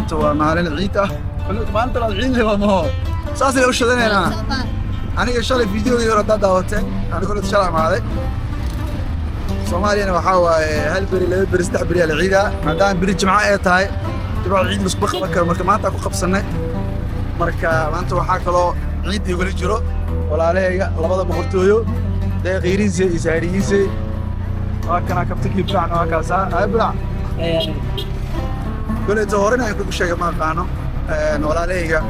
maanta waa maalin ciid ah maanta waa ciid leh ma ho saasay u shadanaynaa aniga shalay fiidiyoga hore haddaad daawateen aniga la shalay maaday Soomaaliyana waxaa waaye hal beri laba beri saddex beri la ciida maadaama beri jimco ay tahay dibaa ciid musbaq marka maanta ku qabsanay marka maanta waxaa kaloo ciid igula jiro walaalahayga labada boqortooyo deeqiiriisa iyo saariyiisa waa kana kabtagii fiican waa kaasa ay bilac كنت هورنا يكون شيء ما قانو ولا ليه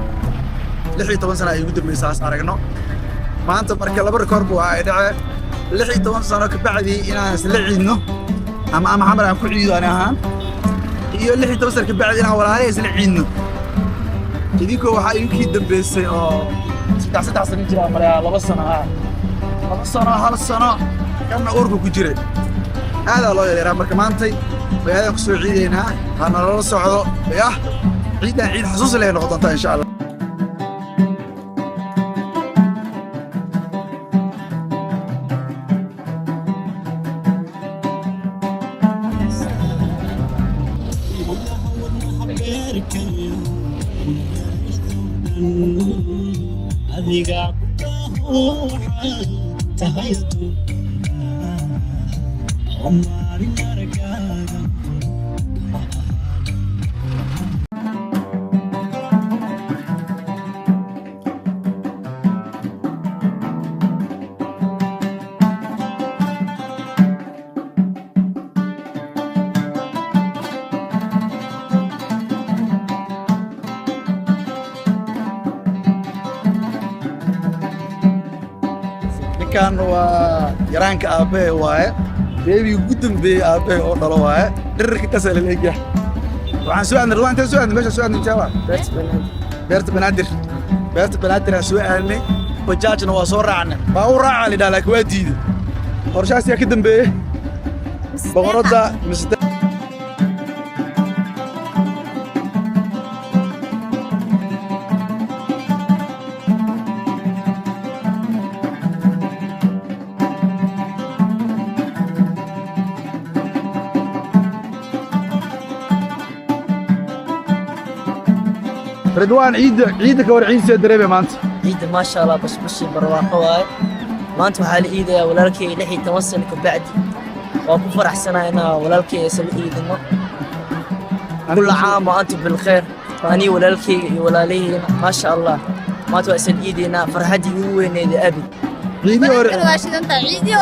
لحية 10 سنة يقدر بيساس أرجعنا ما أنت بركة لبر كربو عايد لحية 10 سنة كبعدي أنا سلعينه أما عمر عم كل عيد أنا هان يقول لحية 10 سنة كبعدي أنا ولا عليه سلعينه كذيك هو حيمكن دبس 16 سنة جرا مريا لبس سنة هالسنة كان أوركو كجري هذا الله يرى مركب مانتي وهذا كسر عيدنا أنا لا صعد يا عيدنا عيد حصوص اللي نقطة إن شاء الله كان ويرانك أبي واي بيبي قدم بي أبي أو طلوعه درك كسل الإجا وعن سؤال الروان تسؤال مش سؤال نجاوب بيرت بنادر سؤالني وجاجنا وصور عنه باورا على دالك ودي ورشاس يا كدم بي بغرضة مست رضوان عيدك ورعين سيدريبه مانت عيد ما شاء الله بس برواحه واي مانت وحال عيده ولالكي لحي توصل بعد وأكو فرح سنة هنا ولالكي يسوي عيدنا كل عام وأنتم بالخير فاني ولالكي ولالي ما شاء الله ما توصل عيدنا فرحتي وين إذا أبي عيدي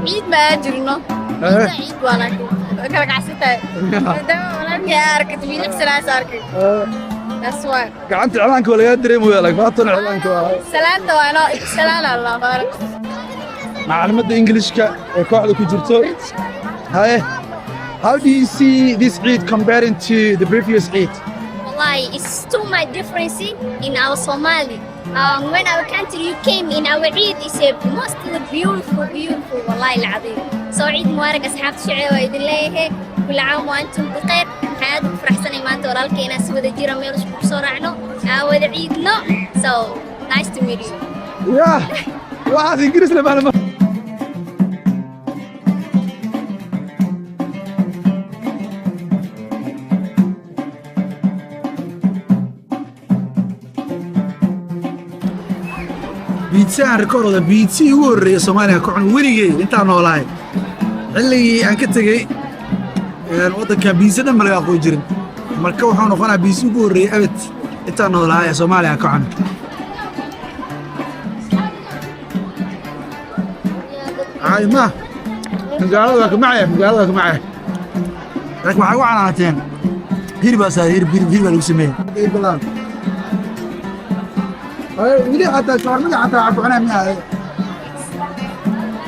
عيد ما أجرنا عيد ولا كذا عسيتها دائما ولالكي أركض في نفس العساركي أسوار قعدت إعلانك ولا يدري مو يالك ما طلع إعلانك سلامته وأنا سلام الله بارك معلومات إنجليش كواحد كجرتو هاي how do you see this Eid comparing to the previous Eid? والله it's too much difference in our Somali when our country came in our Eid is a most beautiful والله العظيم so عيد مبارك أصحاب الشعب وعيد الله كل عام وأنتم بخير حياتكم فرح سنة ما أنتوا ورالكي ناس وذا جيرا ميرش بسرعنا وذا عيدنا so nice to meet you يا واحد إنجليز لما بيتسان ريكورد بيتسي وري Soomaaliya ku cun weligay inta noolahay xilligii aan ka tagay wadanka biisada ma laga aqoon jirin marka waxaan noqonaa biisi ugu horeeyay abad inta noolahay Soomaaliya ku cun ay ma magaalada ka macay laakiin waxa waxaan ahaateen hirba lagu sameeyay ولي حتى شارمي حتى عبونا منها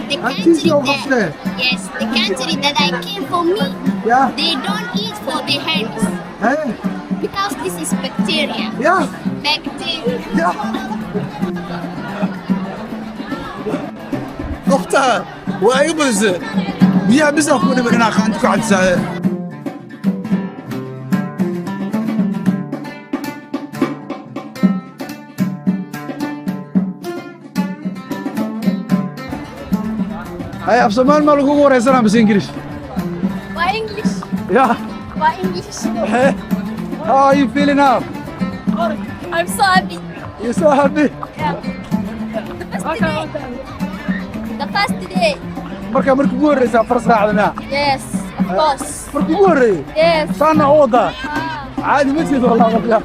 the country that I came for me they don't eat for their hands because this is bacteria bacteria قفتها وايبز بيها بس اخوني بدنا خانتك على الساعه هاي أفسمان ما لقوا ورا سلام بس إنجليش. وإنجليش. يا. وإنجليش. How are you feeling now? I'm so happy. You so happy? Yeah. The first day. marka ugu horeysa faras raacdana. Yes, of course. marka ugu horey. Yes. Sana wada. caadi ma tiid wallahi marka.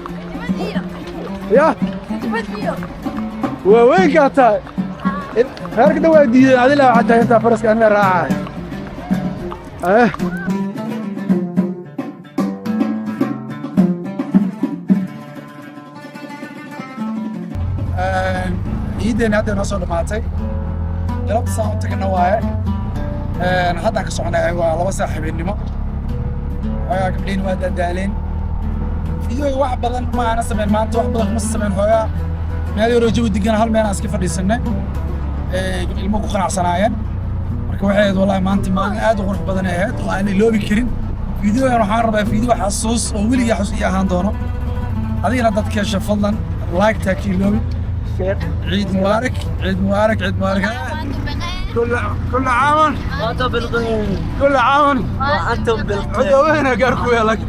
Ya. وين قاطع؟ هرك دوا دي هذه لا حتى انت فرس كان راعي. ciidana hadda noo soo dhamaatay galabta saan u tagana waaye hadda ka soconay waa 2 saaxiibinimo ayaa gabdhiin waa dadaaleen iyo wax badan ma ana sameyn maanta wax badan ma sameyn hooyaa meel yaro jawi degan hal meel aan iska fadhiisanay ilmo ku qanacsanaayeen marka waxay ahayd wallahi maanta maalin aad u qurux badan ahayd oo aan iloobi karin fiidiyogan waxaan rabaa fiidiyo xasuus oo weligaa xasuus ii ahaan doono adigana dadka yeesha fadlan like taaki iloobi عيد مبارك عيد مبارك عيد مبارك كل عام وأنتم بالخير كل عام وأنتم بالخير عدوينا قاركوا يا لك